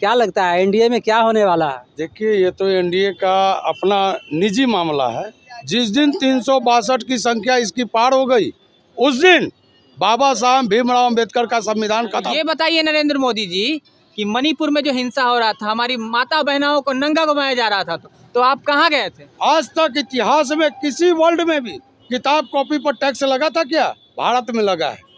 क्या लगता है एनडीए में क्या होने वाला है? देखिए, ये तो एनडीए का अपना निजी मामला है। जिस दिन 362 की संख्या इसकी पार हो गई, उस दिन बाबा साहब भीमराव अम्बेडकर का संविधान खत्म। ये बताइए नरेंद्र मोदी जी कि मणिपुर में जो हिंसा हो रहा था, हमारी माता बहनों को नंगा घुमाया जा रहा था, तो आप कहाँ गए थे? आज तक इतिहास में किसी वर्ल्ड में भी किताब कॉपी पर टैक्स लगा था क्या? भारत में लगा है।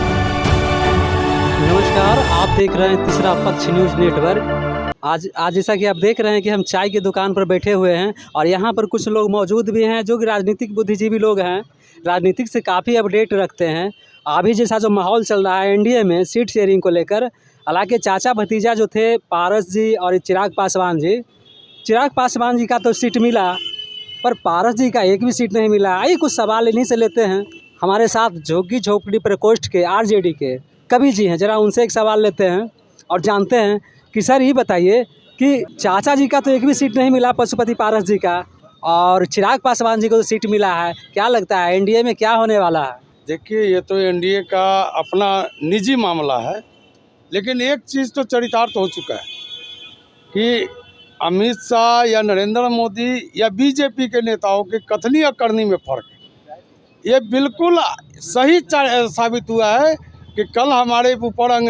नमस्कार, आप देख रहे हैं तीसरा पक्ष न्यूज़ नेटवर्क। आज जैसा कि आप देख रहे हैं कि हम चाय की दुकान पर बैठे हुए हैं और यहाँ पर कुछ लोग मौजूद भी हैं जो कि राजनीतिक बुद्धिजीवी लोग हैं, राजनीतिक से काफ़ी अपडेट रखते हैं। अभी जैसा जो माहौल चल रहा है एनडीए में सीट शेयरिंग को लेकर, हालांकि चाचा भतीजा जो थे पारस जी और चिराग पासवान जी का तो सीट मिला, पर पारस जी का एक भी सीट नहीं मिला। आइए कुछ सवाल इन्हीं से लेते हैं। हमारे साथ झुग्गी झोपड़ी प्रकोष्ठ के आरजेडी के कवि जी हैं, जरा उनसे एक सवाल लेते हैं और जानते हैं कि सर ये बताइए कि चाचा जी का तो एक भी सीट नहीं मिला, पशुपति पारस जी का, और चिराग पासवान जी को तो सीट मिला है। क्या लगता है एनडीए में क्या होने वाला है? देखिए, ये तो एनडीए का अपना निजी मामला है, लेकिन एक चीज़ तो चरितार्थ हो चुका है कि अमित शाह या नरेंद्र मोदी या बीजेपी के नेताओं के कथनी और करनी में फर्क है। ये बिल्कुल सही साबित हुआ है कि कल हमारे ऊपर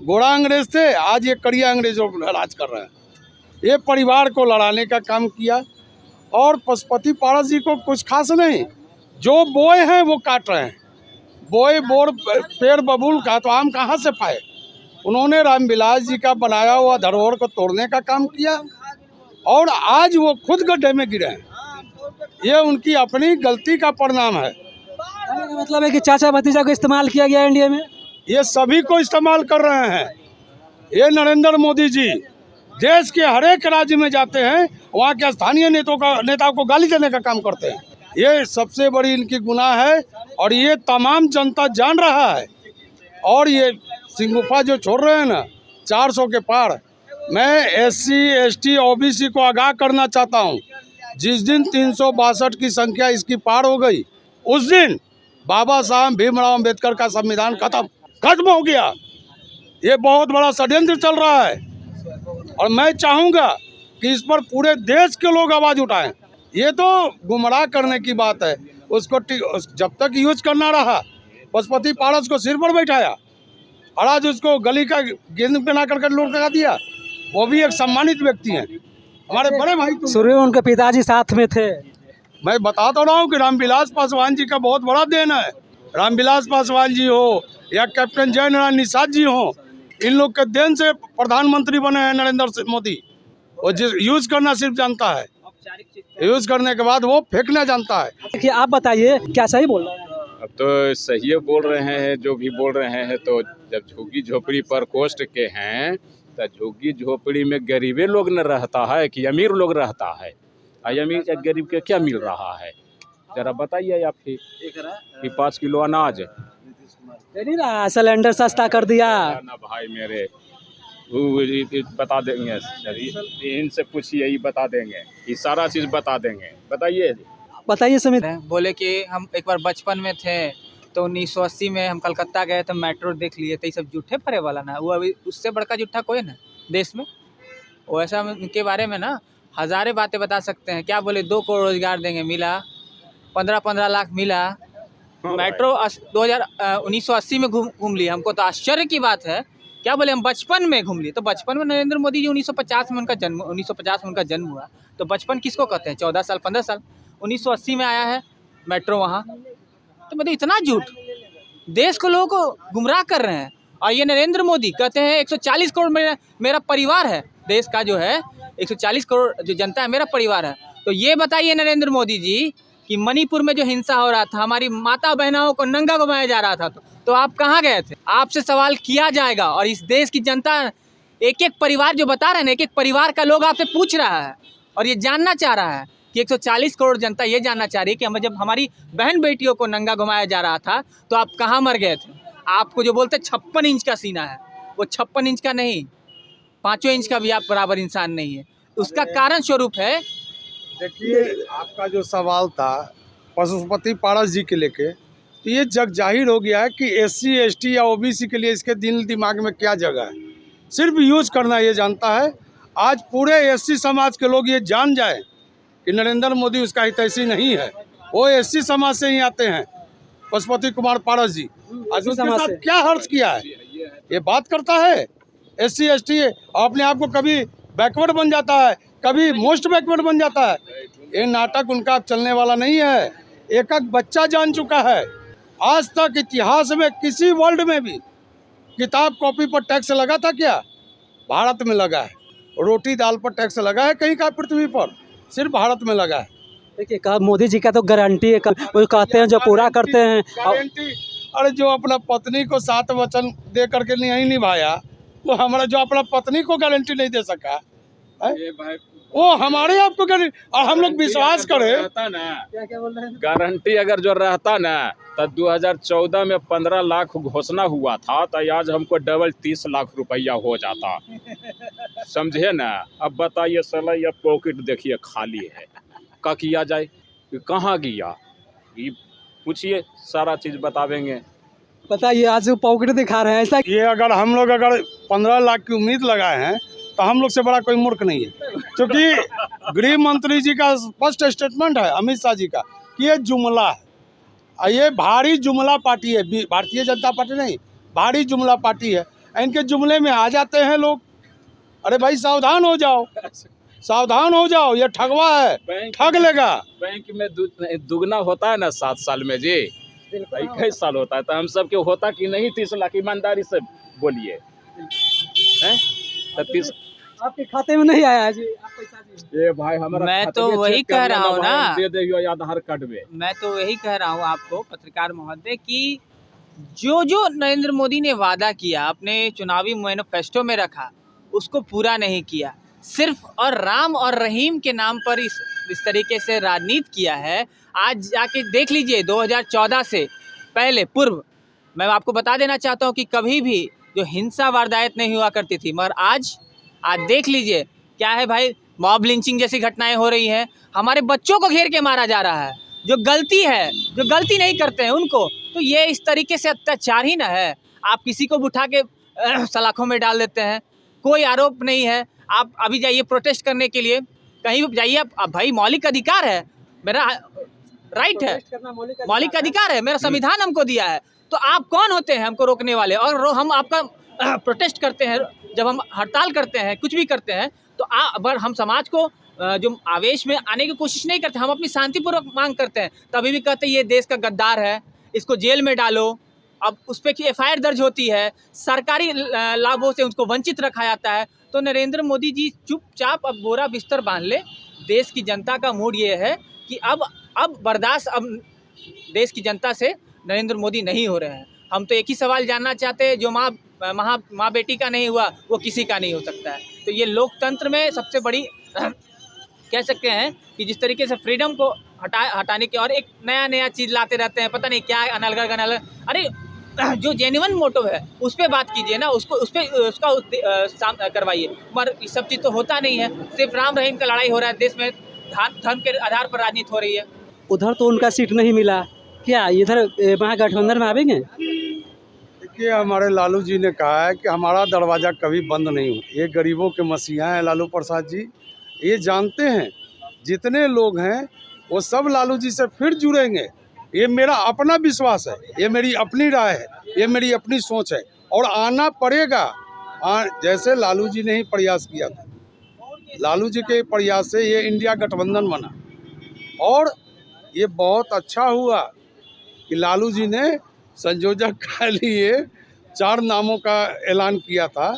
गोरा अंग्रेज थे, आज ये करिया अंग्रेजों राज कर रहे हैं। ये परिवार को लड़ाने का काम किया और पशुपति पारस जी को कुछ खास नहीं, जो बोए हैं वो काट रहे हैं। बोए बोर पेड़ बबूल का तो आम कहाँ से पाए? उन्होंने रामविलास जी का बनाया हुआ धरोहर को तोड़ने का काम किया और आज वो खुद गड्ढे में गिरे हैं। ये उनकी अपनी गलती का परिणाम है। मतलब है कि चाचा भतीजा को इस्तेमाल किया गया इंडिया में? ये सभी को इस्तेमाल कर रहे हैं। ये नरेंद्र मोदी जी देश के हर एक राज्य में जाते हैं, वहाँ के स्थानीय नेताओं को गाली देने का काम करते हैं। ये सबसे बड़ी इनकी गुनाह है और ये तमाम जनता जान रहा है। और ये सिंगुफा जो छोड़ रहे हैं ना 400 के पार, मैं एससी एसटी ओबीसी को आगाह करना चाहता हूँ। जिस दिन 362 की संख्या इसकी पार हो गई, उस दिन बाबा साहब भीमराव अम्बेडकर का संविधान खत्म हो गया। ये बहुत बड़ा षड्यंत्र चल रहा है और मैं चाहूँगा कि इस पर पूरे देश के लोग आवाज़ उठाएं। ये तो गुमराह करने की बात है। उसको जब तक यूज करना रहा, पशुपति पारस को सिर पर बैठाया और आज उसको गली का गेंद बना करके लूट लगा दिया। वो भी एक सम्मानित व्यक्ति हैं, हमारे बड़े भाई। शुरू में उनके पिताजी साथ में थे। मैं बता तो रहा हूँ कि रामविलास पासवान जी का बहुत बड़ा देन है। रामविलास पासवान जी हो या कैप्टन जय नारायण निषाद जी हो, इन लोग के देन से प्रधानमंत्री बने हैं नरेंद्र मोदी। वो यूज करना सिर्फ जानता है, यूज करने के बाद वो फेंकना जानता है। देखिए आप बताइए क्या सही बोल रहे हैं? अब तो सही बोल रहे हैं, जो भी बोल रहे हैं। तो जब झुग्गी झोपड़ी पर कोष्ट के हैं तो झुग्गी झोपड़ी में गरीबे लोग न रहता है कि अमीर लोग रहता है? अमीर या गरीब के क्या मिल रहा है जरा बताइए आप ही। कि 5 किलो अनाज नहीं रहा, सिलेंडर सस्ता कर दिया ना भाई मेरे, वो बता देंगे सर, इनसे पूछिए, यही बता देंगे, ये सारा चीज़ बता देंगे। बताइए समित। बोले कि हम एक बार बचपन में थे तो 1980 में हम कलकत्ता गए तो मेट्रो देख लिए, तो ये सब झूठे फरे वाला ना, वो अभी उससे बड़का झूठा कोई ना देश में। वो ऐसा उनके बारे में ना हज़ारे बातें बता सकते हैं। क्या बोले 2 करोड़ रोजगार देंगे, मिला 15-15 लाख मिला। मेट्रो 1980 में घूम लिए, हमको तो आश्चर्य की बात है। क्या बोले हम बचपन में घूम लिए, तो बचपन में नरेंद्र मोदी जी 1950 में उनका जन्म हुआ, तो बचपन किसको कहते हैं? 14 साल 15 साल। 1980 में आया है मेट्रो वहाँ, तो मतलब इतना झूठ देश को लोगों को गुमराह कर रहे हैं। और ये नरेंद्र मोदी कहते हैं 140 करोड़ मेरा परिवार है, देश का जो है 140 करोड़ जो जनता है मेरा परिवार है। तो ये बताइए नरेंद्र मोदी जी कि मणिपुर में जो हिंसा हो रहा था, हमारी माता बहनों को नंगा घुमाया जा रहा था, तो आप कहाँ गए थे? आपसे सवाल किया जाएगा और इस देश की जनता एक एक परिवार जो बता रहे हैं, एक एक परिवार का लोग आपसे पूछ रहा है और ये जानना चाह रहा है कि 140 करोड़ जनता ये जानना चाह रही है कि हम जब हमारी बहन बेटियों को नंगा घुमाया जा रहा था तो आप कहाँ मर गए थे? आपको जो बोलते 56 इंच का सीना है, वो 56 इंच का नहीं, 5 इंच का भी आप बराबर इंसान नहीं है। उसका कारण स्वरूप है। देखिए, आपका जो सवाल था पशुपति पारस जी के लेके, तो ये जग जाहिर हो गया है कि एससी एसटी या ओबीसी के लिए इसके दिल दिमाग में क्या जगह है। सिर्फ यूज करना ये जानता है आज पूरे एससी समाज के लोग ये जान जाए कि नरेंद्र मोदी उसका हितैषी नहीं है। वो एससी समाज से ही आते हैं, पशुपति कुमार पारस जी। आज उसके समाज साथ से। क्या हर्ष किया है? ये बात करता है एससी एसटी, अपने आप को कभी बैकवर्ड बन जाता है, कभी मोस्ट बैकवर्ड बन जाता है। ये नाटक उनका अब चलने वाला नहीं है। एक एक बच्चा जान चुका है। आज तक इतिहास में किसी वर्ल्ड में भी किताब कॉपी पर टैक्स लगा था क्या? भारत में लगा है। रोटी दाल पर टैक्स लगा है कहीं का पृथ्वी पर? सिर्फ भारत में लगा है। देखिए मोदी जी का तो गारंटी है, वो कहते हैं जो पूरा करते हैं। गारंटी। अरे जो अपना पत्नी को 7 वचन दे करके नहीं निभाया, वो हमारा जो अपना पत्नी को गारंटी नहीं दे सका है? ये भाई वो हमारे आपको गारंटी, और हम लोग विश्वास करें। रहता ना, क्या बोल रहे हैं? गारंटी अगर जो रहता ना तो 2014 में 15 लाख घोषणा हुआ था, तो आज हमको डबल 30 लाख रुपया हो जाता। समझे ना? अब बताइए साला, ये पॉकेट देखिए खाली है, क्या किया जाए? ये कहाँ गया? ये पूछिए, सारा चीज बतावेंगे। बताइए, आज वो पॉकेट दिखा रहे हैं ऐसा। ये अगर हम लोग अगर 15 लाख की उम्मीद लगाए हैं तो हम लोग से बड़ा कोई मूर्ख नहीं है, क्योंकि गृह मंत्री जी का फर्स्ट स्टेटमेंट है, अमित शाह जी का, कि ये जुमला है। और ये भारी जुमला पार्टी है, भारतीय जनता पार्टी नहीं, भारी जुमला पार्टी है। इनके जुमले में आ जाते हैं लोग। अरे भाई सावधान हो जाओ, सावधान हो जाओ, ये ठगवा है, ठग लेगा। बैंक में दुगना होता है ना 7 साल में जी, 21 साल होता है, तो हम सब के होता कि नहीं 30 लाख? ईमानदारी से बोलिए, हैं? तो 30 आपके खाते में नहीं आया है जी, आप पैसा जी। ये भाई हमारा मैं खाते तो में वही चेक कर कह लेना रहा हूँ भाई, ना। दे देगा आधार कार्ड में। मैं तो यही कह रहा हूँ आपको पत्रकार महोदय कि जो जो नरेंद्र मोदी ने वादा किया, अपने चुनावी मैनिफेस्टो में रखा, उसको पूरा नहीं किया। सिर्फ और राम और रहीम के नाम पर इस तरीके से राजनीति किया है। आज जाके देख लीजिए, 2014 से पहले पूर्व मैं आपको बता देना चाहता हूँ कि कभी भी जो हिंसा वारदात नहीं हुआ करती थी, मगर आज देख लीजिए क्या है भाई, मॉब लिंचिंग जैसी घटनाएं हो रही हैं। हमारे बच्चों को घेर के मारा जा रहा है, जो गलती है, जो गलती नहीं करते हैं उनको। तो ये इस तरीके से अत्याचार ही ना है। आप किसी को उठा के सलाखों में डाल देते हैं, कोई आरोप नहीं है। आप अभी जाइए प्रोटेस्ट करने के लिए, कहीं भी जाइए आप, भाई मौलिक अधिकार है, मेरा राइट है, मौलिक अधिकार है, मेरा संविधान हमको दिया है। तो आप कौन होते हैं हमको रोकने वाले? और हम आपका प्रोटेस्ट करते हैं, जब हम हड़ताल करते हैं, कुछ भी करते हैं, तो अगर हम समाज को जो आवेश में आने की कोशिश नहीं करते, हम अपनी शांतिपूर्वक मांग करते हैं, तभी भी कहते हैं ये देश का गद्दार है, इसको जेल में डालो। अब उस पर FIR दर्ज होती है, सरकारी लाभों से उसको वंचित रखा जाता है। तो नरेंद्र मोदी जी चुपचाप अब बोरा बिस्तर बांध ले। देश की जनता का मूड ये है कि अब बर्दाश्त अब देश की जनता से नरेंद्र मोदी नहीं हो रहे हैं। हम तो एक ही सवाल जानना चाहते हैं, जो माँ बेटी का नहीं हुआ वो किसी का नहीं हो सकता है। तो ये लोकतंत्र में सबसे बड़ी कह सकते हैं कि जिस तरीके से फ्रीडम को हटाने के और एक नया चीज़ लाते रहते हैं, पता नहीं क्या है, अनलगर। अरे जो जेन्युइन मोटिव है उस पर बात कीजिए ना, उसका करवाइए। मगर ये सब चीज़ तो होता नहीं है, सिर्फ राम रहीम का लड़ाई हो रहा है देश में, धर्म के आधार पर राजनीति हो रही है। उधर तो उनका सीट नहीं मिला, क्या इधर महागठबंधन में आवेंगे? देखिए, हमारे लालू जी ने कहा है कि हमारा दरवाज़ा कभी बंद नहीं हो। ये गरीबों के मसीहा हैं लालू प्रसाद जी, ये जानते हैं। जितने लोग हैं वो सब लालू जी से फिर जुड़ेंगे, ये मेरा अपना विश्वास है, ये मेरी अपनी राय है, ये मेरी अपनी सोच है। और आना पड़ेगा। जैसे लालू जी ने ही प्रयास किया था, लालू जी के प्रयास से ये इंडिया गठबंधन बना। और ये बहुत अच्छा हुआ कि लालू जी ने संयोजक के लिए 4 नामों का ऐलान किया था,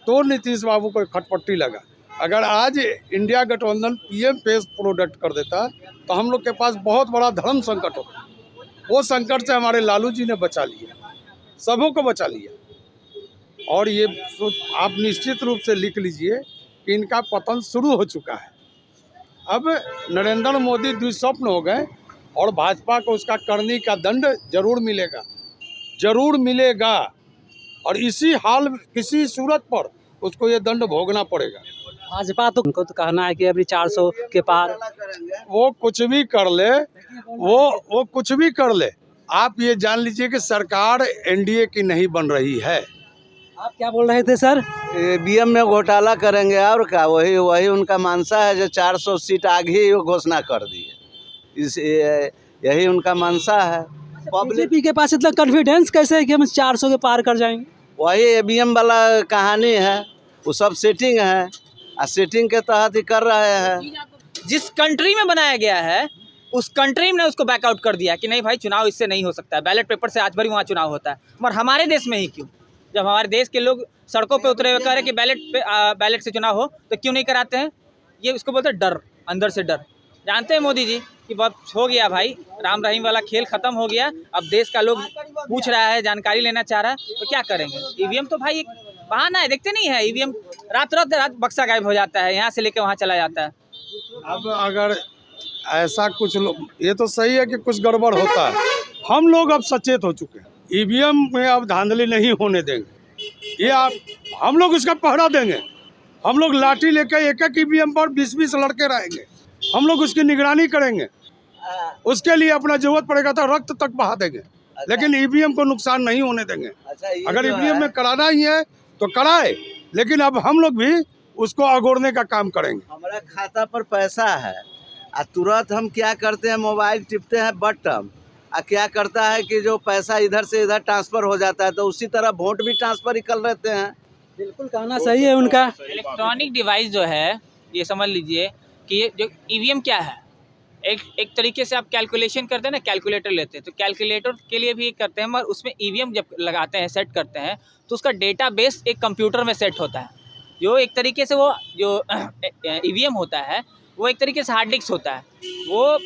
तो नीतीश बाबू को खटपट्टी लगा। अगर आज इंडिया गठबंधन PM पेश प्रोडक्ट कर देता तो हम लोग के पास बहुत बड़ा धर्म संकट होता। वो संकट से हमारे लालू जी ने बचा लिया, सबों को बचा लिया। और ये आप निश्चित रूप से लिख लीजिए कि इनका पतन शुरू हो चुका है। अब नरेंद्र मोदी दुष्स्वप्न हो गए और भाजपा को उसका करनी का दंड जरूर मिलेगा, जरूर मिलेगा। और इसी हाल किसी सूरत पर उसको ये दंड भोगना पड़ेगा। भाजपा तो उनको तो कहना है कि अभी 400 के पार। वो कुछ भी कर ले, वो कुछ भी कर ले, आप ये जान लीजिए कि सरकार NDA की नहीं बन रही है। आप क्या बोल रहे थे सर? ईवीएम में घोटाला करेंगे और क्या, वही वही उनका मंशा है जो 400 सीट आगे ही वो घोषणा कर दी है। यही उनका मंशा है। पब्लिक बीजेपी के पास इतना कॉन्फिडेंस कैसे है कि हम 400 के पार कर जाएंगे? वही ईवीएम वाला कहानी है, वो सब सेटिंग है, सेटिंग के तहत ही कर रहे हैं। जिस कंट्री में बनाया गया है उस कंट्री ने उसको बैकआउट कर दिया कि नहीं भाई चुनाव इससे नहीं हो सकता है, बैलेट पेपर से आज भर वहाँ चुनाव होता है। मगर हमारे देश में ही क्यों? जब हमारे देश के लोग सड़कों पे उतरे हुए कह रहे हैं कि बैलेट से चुनाव हो, तो क्यों नहीं कराते हैं? ये उसको बोलते हैं डर, अंदर से डर। जानते हैं मोदी जी कि बस हो गया भाई, राम रहीम वाला खेल खत्म हो गया, अब देश का लोग पूछ रहा है, जानकारी लेना चाह रहा है, तो क्या करेंगे? ईवीएम तो भाई एक बहाना है, देखते नहीं है ईवीएम रात बक्सा गायब हो जाता है, यहाँ से लेकर वहाँ चला जाता है। अब अगर ऐसा कुछ ये तो सही है कि कुछ गड़बड़ होता है, हम लोग अब सचेत हो चुके हैं। ईवीएम में अब धांधली नहीं होने देंगे, ये आप हम लोग इसका पहरा देंगे। हम लोग लाठी लेकर एक एक ईवीएम पर 20-20 लड़के रहेंगे, हम लोग उसकी निगरानी करेंगे। उसके लिए अपना जरूरत पड़ेगा तो रक्त तक बहा देंगे, लेकिन ईवीएम को नुकसान नहीं होने देंगे। अगर ईवीएम में कराना ही है तो कराए, लेकिन अब हम लोग भी उसको अगोड़ने का काम करेंगे। हमारा खाता पर पैसा है, तुरंत हम क्या करते हैं, मोबाइल टिपते हैं बटन, क्या करता है कि जो पैसा इधर से इधर ट्रांसफर हो जाता है, तो उसी तरह वोट भी ट्रांसफर ही कर लेते हैं। बिल्कुल कहना सही है उनका। इलेक्ट्रॉनिक डिवाइस जो है, ये समझ लीजिए कि ये जो ईवीएम क्या है, एक तरीके से आप कैलकुलेशन करते हैं ना, कैलकुलेटर लेते हैं, तो कैलकुलेटर के लिए भी करते हैं, मगर उसमें ईवीएम जब लगाते हैं, सेट करते हैं, तो उसका डेटाबेस एक कंप्यूटर में सेट होता है। जो एक तरीके से वो जो ईवीएम होता है वो एक तरीके से हार्ड डिस्क होता है, वो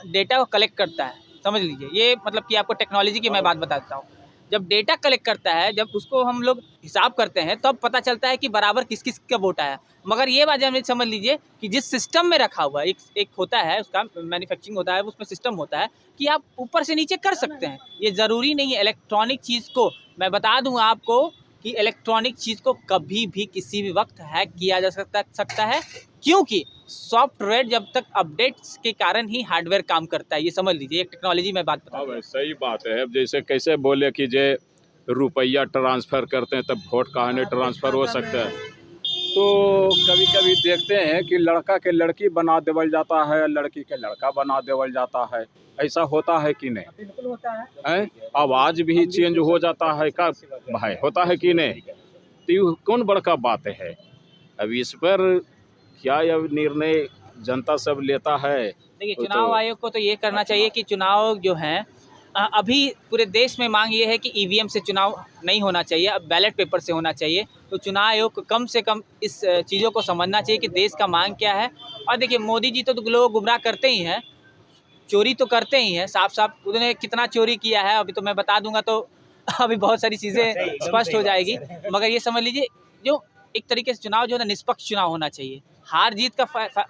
डेटा को कलेक्ट करता है, समझ लीजिए। ये मतलब कि आपको टेक्नोलॉजी की मैं बात बताता हूँ। जब डेटा कलेक्ट करता है, जब उसको हम लोग हिसाब करते हैं, तब पता चलता है कि बराबर किस किस का वोट आया। मगर ये बात हम समझ लीजिए कि जिस सिस्टम में रखा हुआ है, एक होता है, उसका मैन्युफैक्चरिंग होता है, उसमें सिस्टम होता है कि आप ऊपर से नीचे कर सकते हैं। ये ज़रूरी नहीं है इलेक्ट्रॉनिक चीज़ को, मैं बता दूँ आपको कि इलेक्ट्रॉनिक चीज़ को कभी भी किसी भी वक्त हैक किया जा सकता है, क्योंकि सॉफ्टवेयर जब तक अपडेट्स के कारण ही हार्डवेयर काम करता है। ये समझ लीजिए, एक टेक्नोलॉजी में बात बता। हाँ, सही बात है। अब जैसे कैसे बोले कि जे रुपया ट्रांसफ़र करते हैं तब वोट कहाँ ट्रांसफ़र हो सकता है, तो कभी कभी देखते हैं कि लड़का के लड़की बना देवल जाता है, लड़की के लड़का बना देवल जाता है। ऐसा होता है कि नहीं? बिल्कुल होता है, आवाज़ भी चेंज हो जाता है का भाई, होता है कि नहीं? तो ये कौन बड़का बात है? अब इस पर क्या यह निर्णय जनता सब लेता है? देखिए, चुनाव आयोग को तो ये करना चाहिए कि चुनाव जो हैं, अभी पूरे देश में मांग ये है कि ईवीएम से चुनाव नहीं होना चाहिए, अब बैलेट पेपर से होना चाहिए। तो चुनाव आयोग को कम से कम इस चीज़ों को समझना चाहिए कि देश का मांग क्या है। और देखिए, मोदी जी तो लोग गुमराह करते ही हैं, चोरी तो करते ही हैं, साफ साफ उन्होंने कितना चोरी किया है अभी तो मैं बता दूंगा, तो अभी बहुत सारी चीज़ें स्पष्ट हो जाएगी। मगर ये समझ लीजिए, जो एक तरीके से चुनाव जो है ना, निष्पक्ष चुनाव होना चाहिए। हार जीत का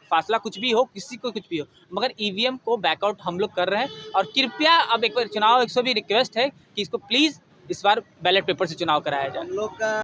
फासला कुछ भी हो, किसी को कुछ भी हो, मगर ईवीएम को बैकआउट हम लोग कर रहे हैं। और कृपया अब एक बार चुनाव आयोग से भी रिक्वेस्ट है कि इसको प्लीज़ इस बार बैलेट पेपर से चुनाव कराया जाए। हम लोग का